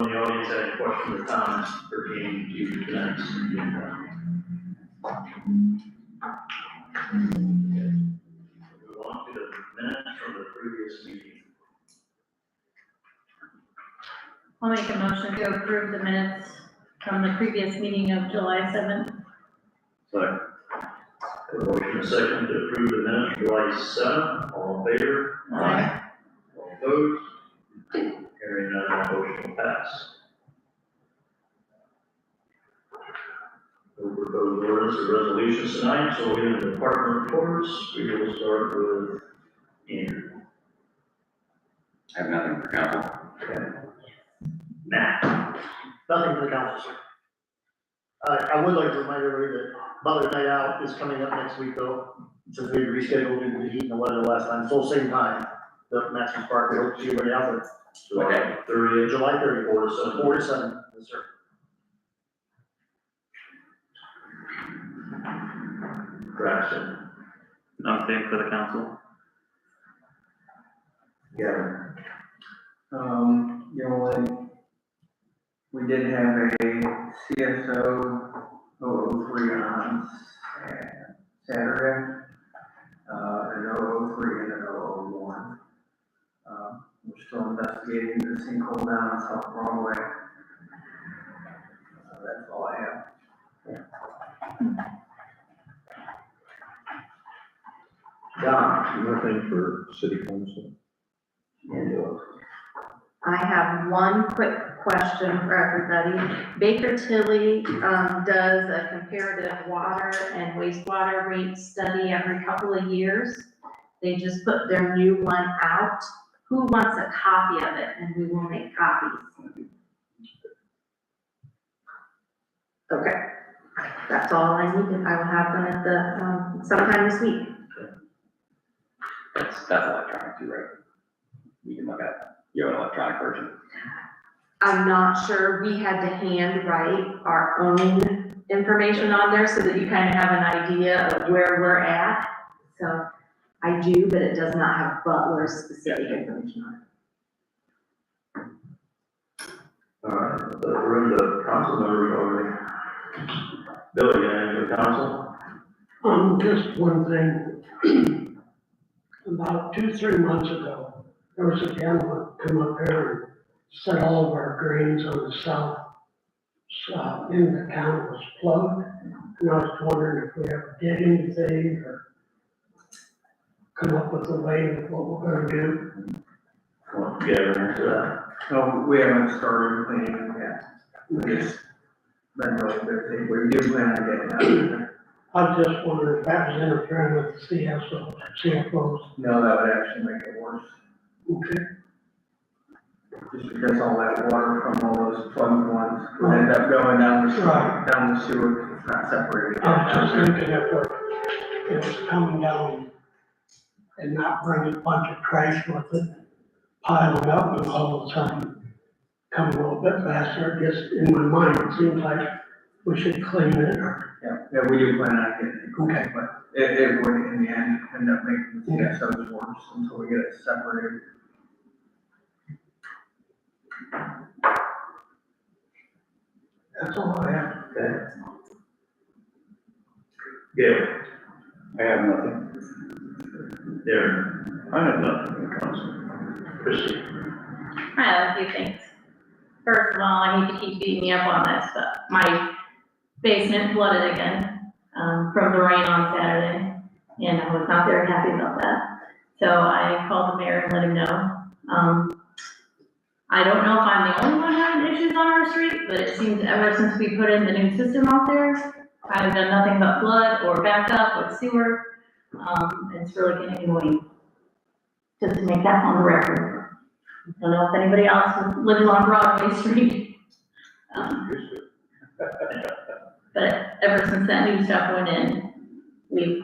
the audience had any questions or comments pertaining to tonight's agenda? Move on to the minutes from the previous meeting. I'll make a motion to approve the minutes from the previous meeting of July 7th. Second. A motion and a second to approve the minutes of July 7th. All in favor? Aye. All opposed? Hearing none, motion will pass. We'll propose ordinance and resolutions tonight, so we'll get into department reports. We will start with Andrew. I have nothing for council. Okay. Matt. Nothing for the council, sir. I would like to remind everybody that Butler Night Out is coming up next week, though, since we rescheduled due to the heat and the weather last time, so same time, the Masters Park, we hope to see everybody out there. July 30th. July 30th, 4 to 7. 4 to 7, yes, sir. Braxton. Nothing for the council. Gavin. We did have a CSO 003 on Saturday, an 003 and an 001. We're still investigating the sinkhole down on South Broadway. That's all I have. Don. Nothing for city council. Angela. I have one quick question for everybody. Baker Tilly does a comparative water and wastewater rate study every couple of years. They just put their new one out. Who wants a copy of it? And we will make copies. Okay, that's all I need. I will have them at the sometime this week. That's electronic too, right? You can look at it. You have an electronic version. I'm not sure, we had to hand write our own information on there so that you kind of have an idea of where we're at. So I do, but it does not have Butler's specific information on it. All right, we're in the council members already. Billy, anything for council? Just one thing. About 2-3 months ago, there was a gentleman come up here and said all of our drains on the south end of the town was plugged. And I was wondering if we ever did anything or come up with a way of what we're gonna do. Well, Gavin, answer So we haven't started cleaning it yet. We just been really busy. We do plan on getting out there. I was just wondering if that was interfering with the CFOs. No, that would actually make it worse. Okay. Just because all that water from all those plugged ones would end up going down the sewer, it's not separated. I was just thinking if it was coming down and not bringing a bunch of trash with it, piling up and all of a sudden come a little bit faster, just in my mind, it seems like we should clean it or. Yeah, we do plan on getting it, Okay. but it would in the end end up making the CSOs worse until we get it separated. That's all I have. Okay. Gavin. I have nothing. Darren. I have nothing for council. Christie. I have a few things. First of all, I need to keep beating me up on this, but my basement flooded again from the rain on Saturday, and I was not very happy about that. So I called the mayor and let him know. I don't know if I'm the only one having issues on our street, but it seems ever since we put in the new system out there, I've done nothing but flood or back up with sewer. It's really getting annoying. Just to make that on the record. I don't know if anybody else lives on Broadway Street. But ever since that new stuff went in, we've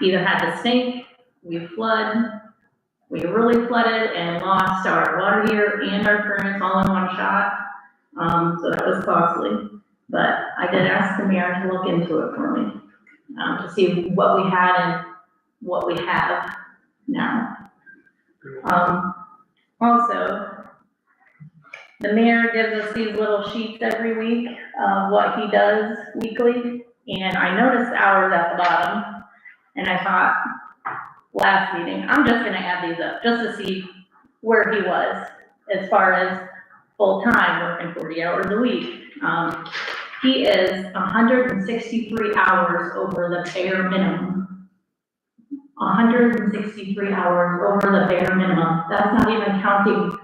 either had to sink, we flood, we really flooded and lost our water heater and our furnace all in one shot. So that was costly. But I did ask the mayor to look into it for me, to see what we had and what we have now. Also, The mayor gives us these little sheets every week of what he does weekly, and I noticed hours at the bottom, and I thought, last meeting, I'm just gonna add these up, just to see where he was as far as full-time, working 40 hours a week. He is 163 hours over the bare minimum. 163 hours over the bare minimum. That's not even counting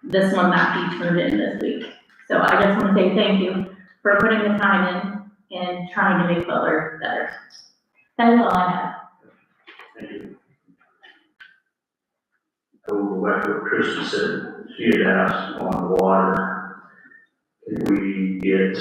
this one that he turned in this week. So I just want to say thank you for putting the time in and trying to make Butler better. That's all I have. Thank you. Go back to what Kristen said. She had asked on water, if we get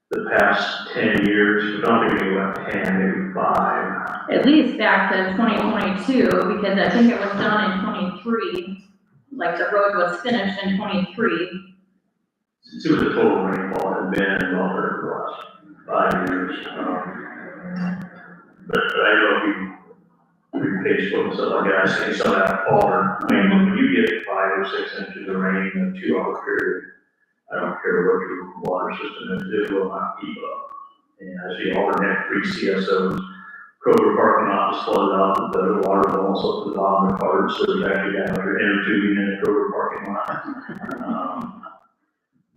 the past 10 years, we don't think we go back 10, maybe 5. At least back to 2022, because I think it was done in 23. Like the road was finished in 23. See what the total rainfall had been in Butler for the last 5 years. But I know if you read Facebook and stuff like that, I see some of that water. I mean, when you get 5 or 6 inches of rain in a 2-hour period, I don't care what your water system is, it will not keep up. And I see all the next 3 CSOs, Kroger parking lot is flooded out, the water is almost up to the bottom of the cart, so there's actually down there inner tubing in the Kroger parking lot.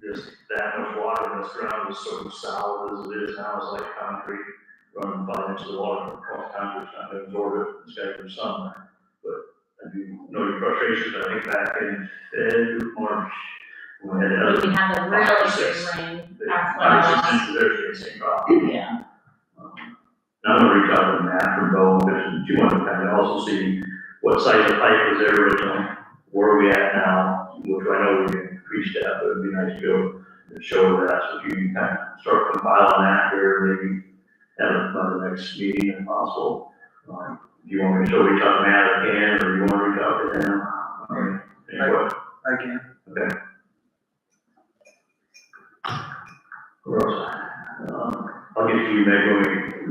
Just that much water in this ground is so solid as it is now, it's like concrete running 5 inches of water across concrete, it's not going to absorb it, it's got to be somewhere. But I do know your frustrations, I think back in February, March, when we had We had a really good rain. That's what I was. There's the same problem. Yeah. Now I'm gonna reach out to Matt from Bow, because you want to kind of also see what size of pipe was there originally, where are we at now, which I know we can increase that, but it'd be nice to go and show that, so if you can kind of start compiling that here, maybe have it by the next meeting if possible. If you want me to reach out to Matt again, or you want to reach out to him, anyway. I can. Okay. Gross. I'll get to you maybe when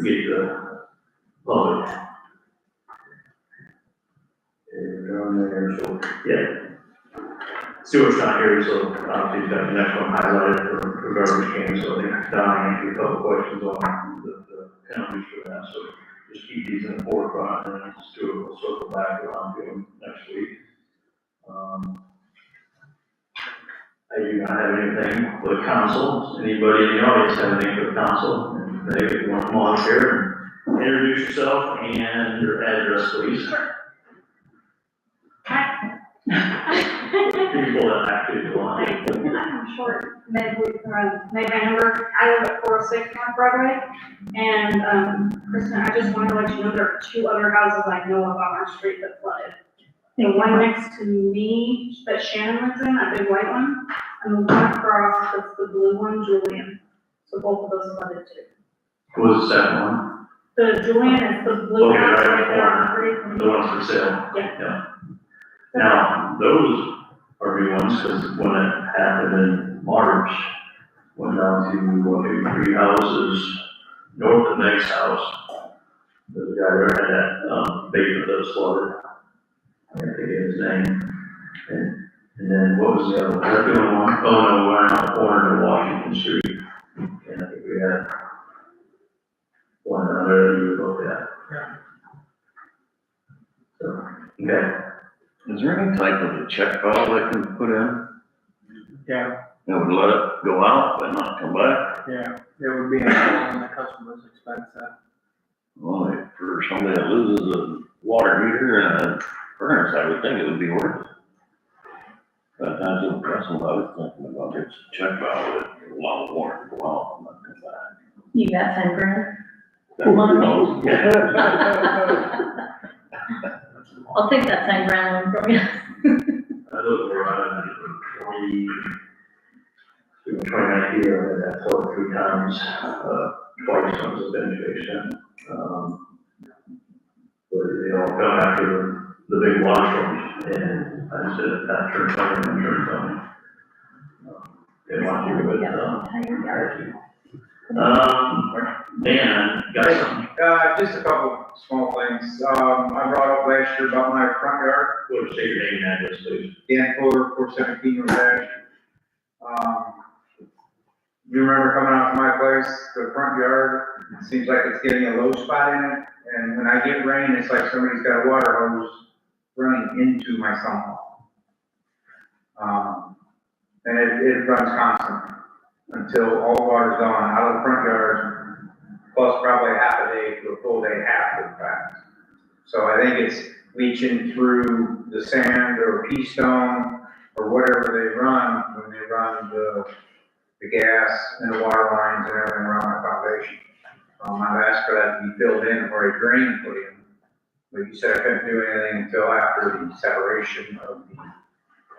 we get the public. Down there, so, yeah. Stuart's not here, so obviously he's got the next one highlighted for garbage cans, so I think Don answered a couple questions on the penalties for that, so just keep these in the forefront, and then Stuart will circle back around to them next week. I do not have anything for the council. Anybody in the audience have anything for the council? And maybe if you want to come on here and introduce yourself and your address, please. Hi. Can you pull that back to the line? I'm short, maybe number, I live at 406 North Broadway, and, Kristen, I just wanted to let you know there are 2 other houses I know of on our street that flooded. The one next to me that Shannon lives in, that big white one, and the one across, that's the blue one, Julian. So both of those flooded too. What was the second one? The Julian is the blue Okay, one, right, right there on the street. The ones for sale? Yeah. Now, those are new ones, because when it happened in March, went down to 3 houses north of Meg's house. There's a guy there had that basement that was flooded. I can't think of his name. And then what was the other one? The other one? Oh no, we're on the corner of Washington Street. And I think we had one other that you would look at. Yeah. So, okay. Is there any type of a check valve I can put in? Yeah, That would let it go out but not come back? yeah, it would be on the customer's expense then. Well, for somebody that loses a water heater and a furnace, I would think it would be worth it. But that's what I was thinking about, it's a check valve that allows water to go out and not come back. You got 10 grand? Who knows? I'll take that 10 grand one from you. I looked around and 2019, I had that flood 3 times, twice I was a beneficiary. But they all come after the big water storms, and I said, that turned on and turned on. They want you with, Dan, got something? Just a couple small things. I brought up last year about my front yard. Go to say your name and address, please. Dan 417 was there. You remember coming out to my place, the front yard, it seems like it's getting a low spot in it, and when I get rain, it's like somebody's got a water hose running into my sump hole. And it runs constant until all the water's gone out of the front yard, plus probably half a day to a full day after the fact. So I think it's leaching through the sand or pea stone or whatever they run when they run the gas and the water lines and everything around my foundation. I've asked for that to be filled in or a drain put in. But you said I couldn't do anything until after the separation of the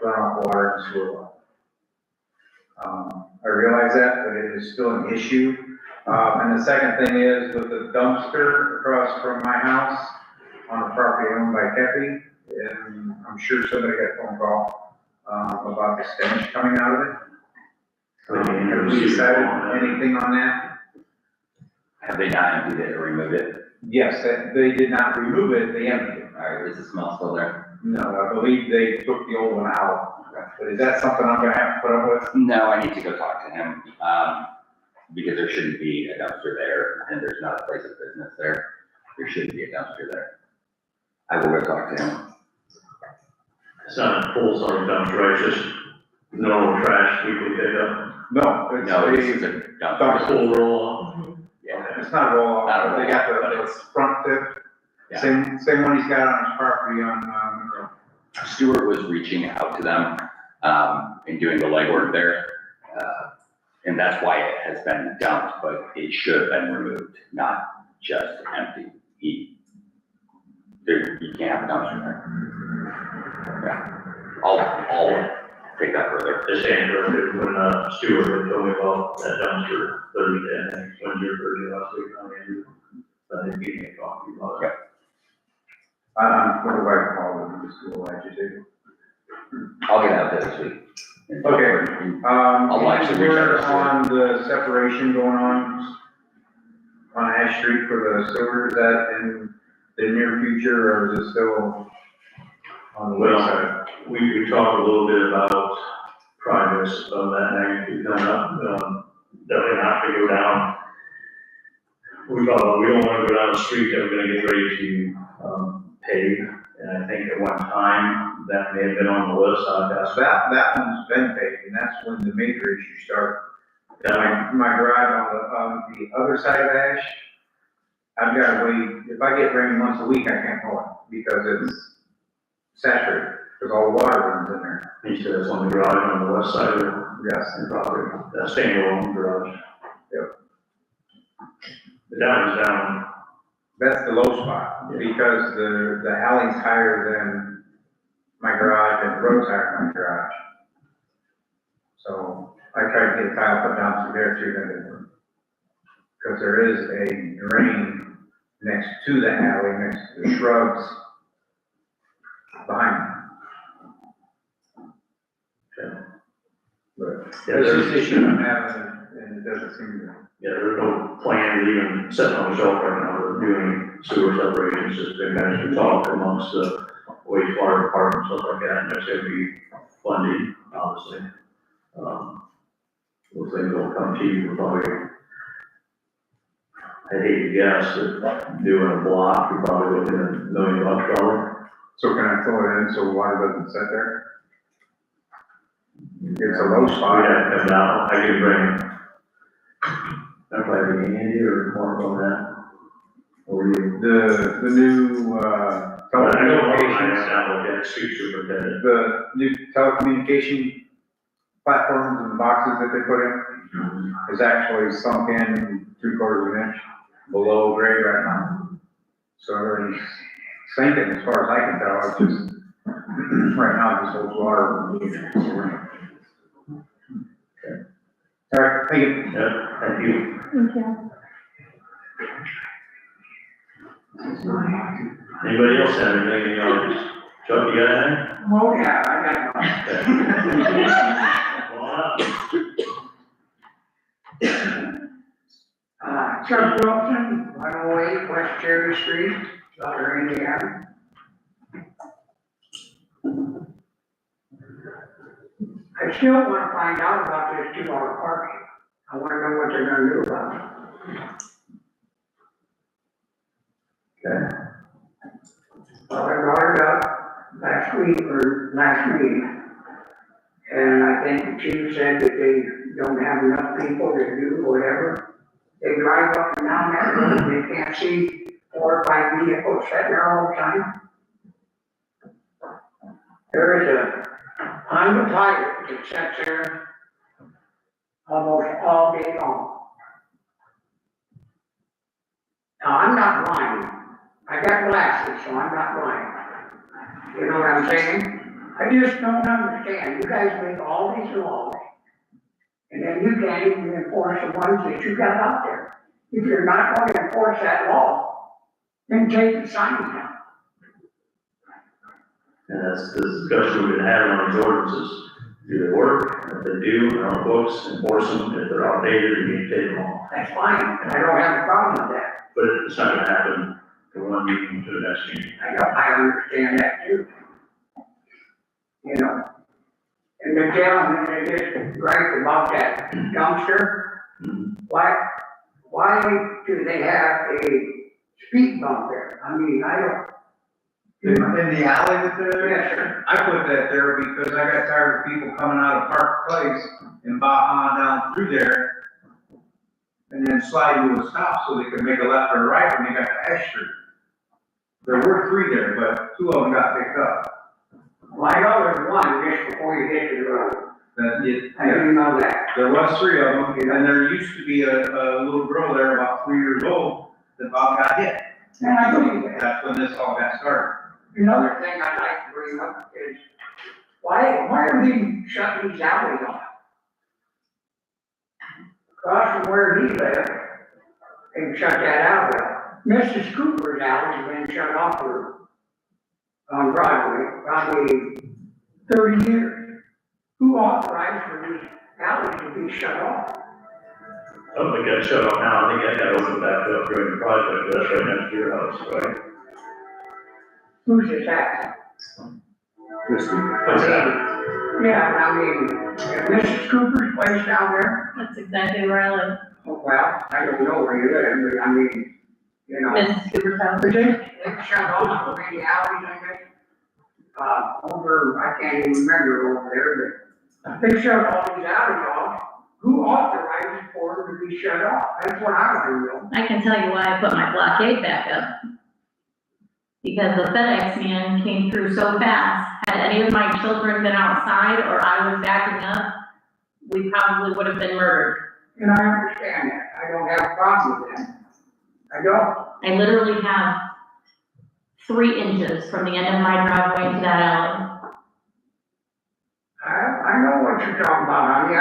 runoff water and sewer water. I realize that, but it is still an issue. And the second thing is with the dumpster across from my house on the property owned by Kepi, and I'm sure somebody got a phone call, about the stench coming out of it. Have we decided anything on that? Have they not emptied it or removed it? Yes, they did not remove it, they emptied it. Alright, is the smell still there? No, I believe they took the old one out. But is that something I'm gonna have to put up with? No, I need to go talk to him, because there shouldn't be a dumpster there, and there's not a place of business there. There shouldn't be a dumpster there. I will go talk to him. It's not a full-size dumpster, right? It's just normal trash weekly pickup. No, No, this is it's a Dumpster. dumpster. Full roll. Yeah, it's not a roll Not a off, they got roll-off, but the it's- front tip. Yeah. Same one he's got on his property on, Monroe. Stewart was reaching out to them, and doing the legwork there. And that's why it has been dumped, but it should have been removed, not just empty. You can't have a dumpster there. Yeah, I'll take that further. This Andrew, when Stewart had told me about that dumpster Thursday, I think, Wednesday or Thursday last week, I didn't give me a copy about it. I'm gonna write a call with the school agitated. I'll get out there this week. Okay. I'll actually reach out We're to Stewart. on the separation going on Ash Street for the sewer, is that in the near future, or is it still on the website? We talked a little bit about progress of that magnitude coming up, definitely have to go down. We thought, we don't wanna go down the street that we're gonna get ready to, pave, and I think at one time, that may have been on the list, That one's been paved, and that's when the major issue started. My garage on the other side of Ash, I've got to wait, if I get rain once a week, I can't mow it, because it's saturated, because all the water runs in there. he said it's on the garage on the west side of the Yes. property, that standalone garage. Yep. The down is down, That's the low spot, because the alley's higher than my garage and the road's higher than my garage. So I tried to get tile put down through there too, that didn't work. Because there is a drain next to the alley, next to the shrubs behind me. Okay. But Yeah, this there's- is the issue I'm having, and it doesn't seem to. yeah, there's no plan to even set on the shelf right now, we're doing sewer separations, just been guys to talk amongst the wastewater department, stuff like that, and there's gonna be funding, obviously. Those things will come to you, probably, I hate to guess, that doing a block, you're probably looking at $1 million probably. So can I throw it in so water doesn't sit there? It's a low We spot. have to come down, I can bring, I'd probably be Andy or Mark on that. Or you. The new, I know I telecommunications, sound like that street superintendent. the new telecommunication platforms and boxes that they put in is actually sunk in 3/4 of an inch below grade right now. So everything's sinking as far as I can tell, it's just, right now, it just holds water. All right, thank you. Yeah, thank you. Thank you. Anybody else have anything in yours? Chuck, you got anything? Oh, yeah, I got one. Chuck Wilson, 108 West Cherry Street, Butler, Indiana. I still wanna find out about this 2-hour parking. I wanna know what they're gonna do about it. Okay. Well, I brought it up last week or last meeting. And I think the chief said that they don't have enough people to do whatever. They drive up and down that road, they can't see 4 or 5 vehicles sitting there all the time. There is a Honda Pilot that sits there almost all day long. Now, I'm not blind. I got glasses, so I'm not blind. You know what I'm saying? I just don't understand. You guys make all these laws, and then you can't even enforce the ones that you got out there. If you're not going to enforce that law, then take the signs down. And that's the discussion we've been having on these ordinances. Do they work? If they do, they're on the books, enforce them. If they're outdated, you need to take them off. That's fine, and I don't have a problem with that. But it's not gonna happen from one meeting to the next meeting. I understand that too. You know, and the gentleman that just griped about that dumpster, why do they have a speed bump there? I mean, I don't. In the alley with the. Yes, sir. I put that there because I got tired of people coming out of Park Place and Baja down through there. And then sliding to a stop so they could make a left or a right when they got to Ash Street. There were 3 there, but 2 of them got picked up. Well, I know there's one just before you get to the road. I didn't know that. There was 3 of them, and there used to be a little girl there about 3 years old that Bob got hit. And I believe that. That's when this all got started. Another thing I'd like to bring up is, why are they shutting these alleys off? Across from where he lived, they shut that alley off. Mrs. Cooper's alley has been shut off on Broadway, probably 30 years. Who authorized for these alleys to be shut off? I don't think that's shut off now. I think that got opened back up during the project. That's right next to your house, right? Who's this at? What's that? Yeah, I mean, Mrs. Cooper's place down there? That's exactly where I live. Well, I don't know where you live, but I mean, you know. Mrs. Cooper's house. But they shut off the many alleys, I guess. Over, I can't even remember over there, but they shut all these alleys off. Who authorized for them to be shut off? That's what I want to know. I can tell you why I put my blockade back up. Because the FedEx man came through so fast. Had any of my children been outside or I was backing up, we probably would have been murdered. And I understand that. I don't have a problem with that. I don't. I literally have 3 inches from the end of my driveway to that alley. I know what you're talking about. I mean,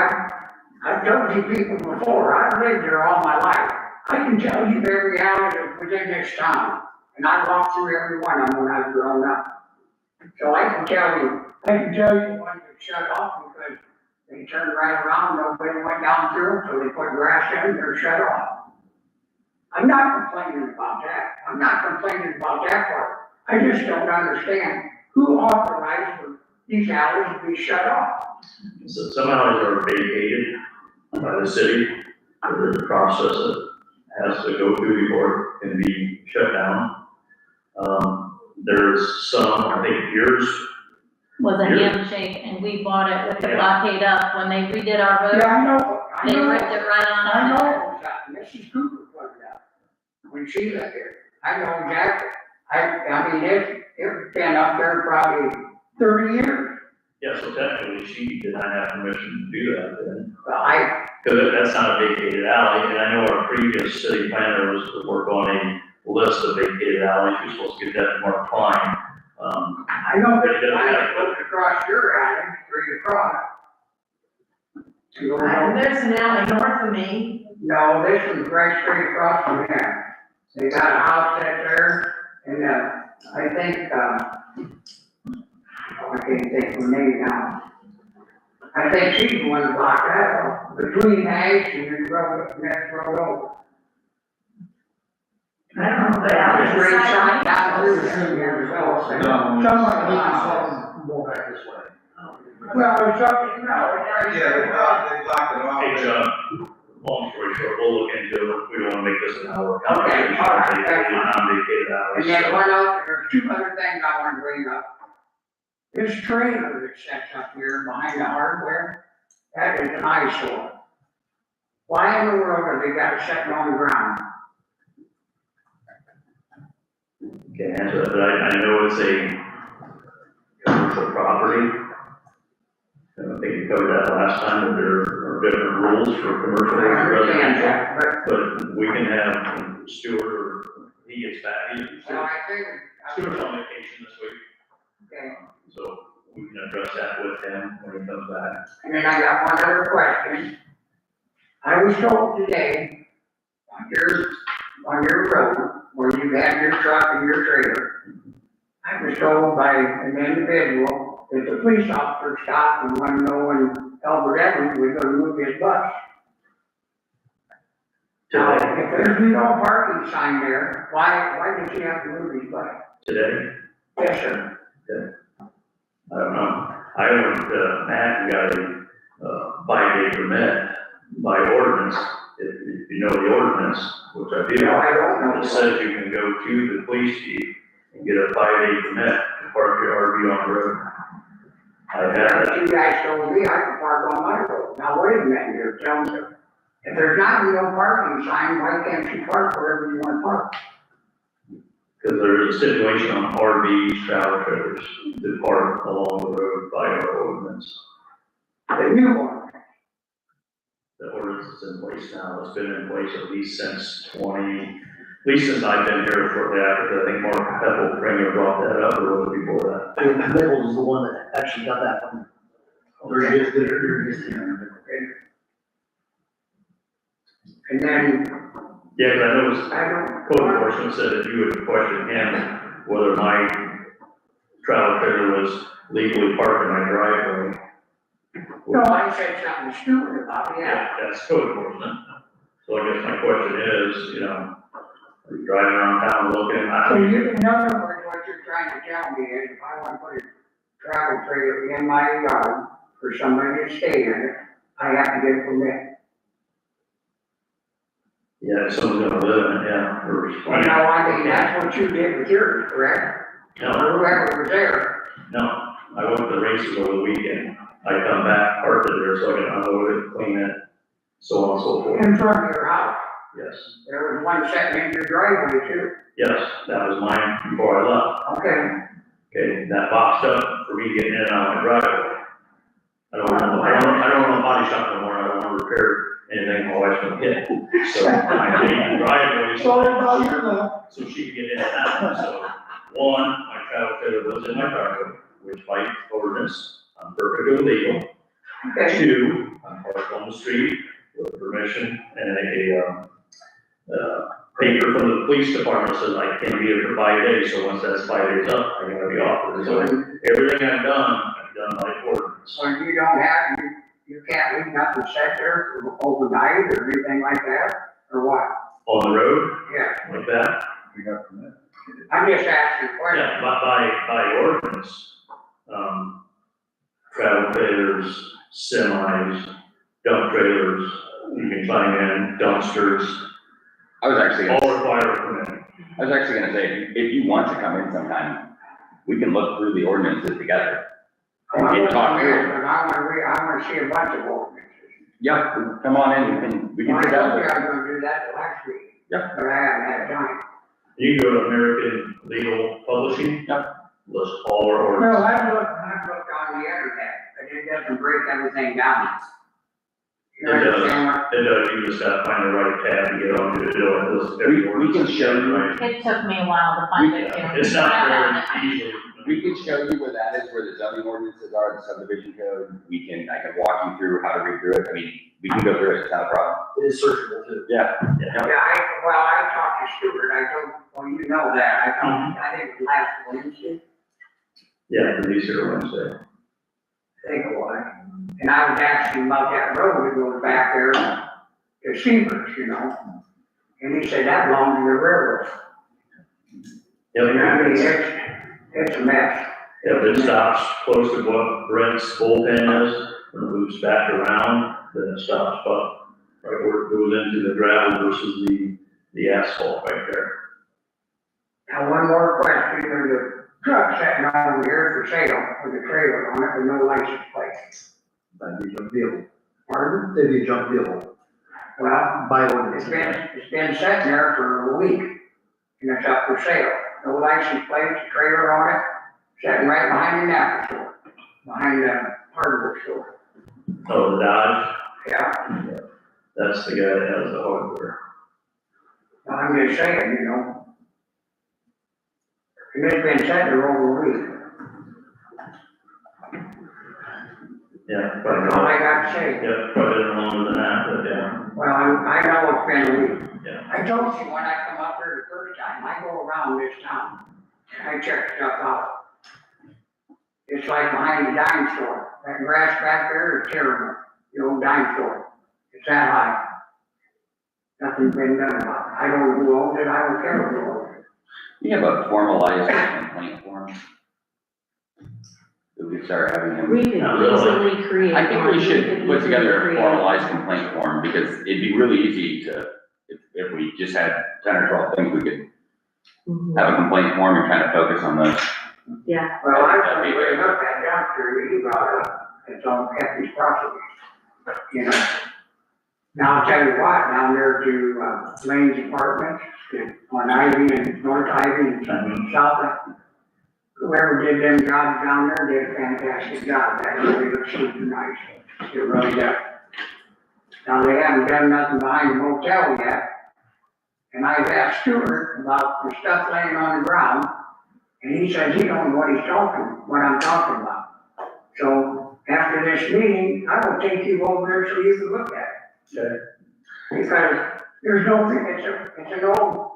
I've told you people before, I've lived there all my life. I can tell you every alley within this town. And I walked through every one of them when I was growing up. So I can tell you when they shut off because they turned right around, nobody went down through, so they put grass in, they're shut off. I'm not complaining about that. I'm not complaining about that part. I just don't understand who authorized for these alleys to be shut off. So some alleys are vacated by the city. There's a process that has to go through before it can be shut down. There's some, I think yours. Was a Yeah. handshake and we bought it with the Yeah. blockade up when they redid our road. Yeah, I know. They ripped it right on I up. know, Mrs. Cooper pointed out, when she lived there, I know exactly, I mean, it's been up there probably 30 years. Yeah, so technically she did not have permission to do that then. Well, Because that's not a vacated alley, and I know our previous city planner was to work on a list of vacated alleys. You're supposed to get that from Mark Klein. I know that I looked across your alley, straight across. You don't know? There's an alley north of me. No, this is right straight across from there. They got a house set there, and, I think, I can't think of her name now. I think she's the one that blocked that off, between Ash and the road, next road over. I don't know, but alley. Straight shot down through there, so, Someone needs to more back this way. Well, it's up, no, it's. Yeah, they blocked it off. Hey, John, long story short, we'll look into it, we don't wanna make this an hour Okay, all right, conversation, that's fine. non-dedicated hours. And then so- one other, there's two other things I want to bring up. This trailer that sets up here behind the hardware, that is an eyesore. Why in the world have they got it sitting on the ground? Can't answer that, but I know it's a commercial property. And I think we covered that last time, that there are different rules for commercial I and understand residential. that, But we can have Stuart, or he gets back, well, I think, Stuart's on vacation this week, okay. so we can address that with him when he comes back. And then I got one other question. I was told today, on your road, where you have your truck and your trailer, I was told by an individual that the police officer stopped and wanted to know when Albert Evans was gonna move his bus. Now, Today, if there's no parking sign there, why did he have to move his bus? today, Yes, sir. I don't know. I went, Matt got a, 5-day permit by ordinance, if you know the ordinance, which I do. No, I don't know. It says you can go to the police chief and get a 5-day permit to park your RV on the road. I have that. But you guys told me I could park on my road. Now, wait a minute, you're telling me, if there's not no parking sign, why can't you park wherever you want to park? Because there is a stipulation on RVs, travel trailers, to park along the road by our ordinance. The new one. The ordinance is in place now, it's been in place at least since I've been here shortly after, I think Mark Pebble Premier brought that up, or was it before that? I think Nichols is the one that actually got that one. Or he is, there is. And then, Yeah, because I noticed I don't. code enforcement said that you would question him whether my travel trailer was legally parked in my driveway. No, I said something stupid about it, yeah. That's code enforcement. So I guess my question is, are you driving around town looking, I So don't, you, in other words, what you're trying to tell me is, if I want to put a travel trailer in my yard for somebody to stay in it, I have to get a permit. yeah, if someone's gonna live in it, yeah, or. Well, no, I mean, that's what you did with yours, correct? No, Or whoever was there. no, I went to the races over the weekend, I come back, parked it there, so I can unload it, clean it, so on and so forth, In front of your house. yes. There was one sitting in your driveway too. Yes, that was mine before I left. Okay. Okay, that boxed up for me getting in and out of my driveway. I don't want a body shop no more, I don't want to repair anything my wife's gonna hit. So I changed the driveway. So she could get in and out, so, one, my travel trailer was in my driveway, which by ordinance, I'm perfectly legal. Okay. Two, I'm parked on the street with permission and a paper from the police department says I can be here for 5 days, so once that's 5 days up, I gotta be off. So everything I've done by ordinance. So you don't have, you can't leave nothing set there for overnight or anything like that, or what? On the road, Yeah, like that, I'm just asking a question. yeah, by ordinance, travel trailers, semis, dump trailers, you can climb in, dumpsters, I was actually gonna all require a permit. say, if you want to come in sometime, we can look through the ordinances together. I want And talk to through it. I want to see a bunch of ordinances. Yeah, come on in, we can I sit told you down. I was gonna do that last week. Yeah. But I haven't had time. You can go to American Legal Publishing. Yep. List all our Well, ordinances. I've looked on the internet, but it doesn't break everything down. You It does. understand what? It does, you just gotta find the right tab to get on to do it. List every We can ordinance. show you. Right. It took me a while to find it too. It's not very easy. We can show you where that is, where the zoning ordinances are, the subdivision code, I can walk you through how to read through it, I mean, we can go through it, it's not a problem. It is searchable too. Yeah. Yeah, I talked to Stuart, I told, well, you know that, I think it was last Wednesday, Yeah, the these are Wednesday. I think it was. And I was asking about that road that goes back there to Severs, you know? And he said that belongs to the railroad. Yeah, And I mean, it's a mess. If it stops close to what Brent's bullpen is, and it moves back around, then it stops, but right where it goes into the gravel versus the asphalt right there. Now, one more question, there's a truck sitting over here for sale with a trailer on it with no license plate. That'd be a junk vehicle. Pardon? That'd be a junk vehicle. Well, By ordinance. it's been sitting there for a week, and it's up for sale. No license plate, a trailer on it, sitting right behind the NAPA store, behind the hardware store. Oh, the Dodge, Yeah, that's the guy that has the hardware. well, I'm just saying, you know. And it's been sitting there over a week, Yeah, that's all probably, I got to say. yeah, probably longer than that, but yeah, Well, I know it's been a week. yeah. I told you when I come up there the first time, I go around this town, I check stuff out. It's like behind the dime store, that grass back there is terrible, the old dime store, it's that high. Nothing's been done about it, I don't know who owns it, I don't care who owns it. We have a formalized complaint form. That we start having them. We could Not really. easily create. I think we one. should could put easily together a create formalized one. complaint form, because it'd be really easy to, if we just had 10 or 12 things, we could Mhm. have a complaint form and kind of focus on those. Yeah, Well, I really looked at that doctor that you brought up, it's on Effie's property, you know. Now, I'll tell you what, down there to, Lane's Apartments, on Ivy and North Ivy and South, whoever did them jobs down there did a fantastic job, that really looks super nice, it really does. Now, they haven't done nothing behind the motel yet, and I've asked Stuart about the stuff laying on the ground, and he says he don't know what I'm talking about. So, after this meeting, I will take you over there so you can look at it. Okay. Because there's no, it's an old,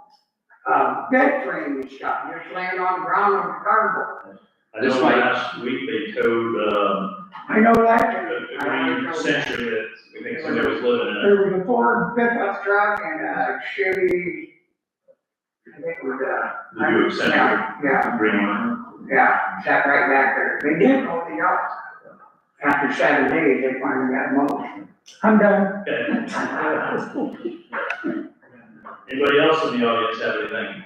bed frame and stuff, just laying on the ground on cardboard. I know last week they towed, I know that. a green Century that I think somebody was living in. There was a Ford pickup truck and a Chevy, I think it was, The new Century, yeah, green one. yeah, sat right back there. They did mow the yard. After 7 days, they finally got mowed. I'm done. Okay. Anybody else in the audience have anything?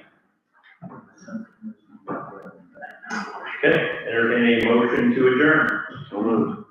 Okay, entertain a motion to adjourn. So moved.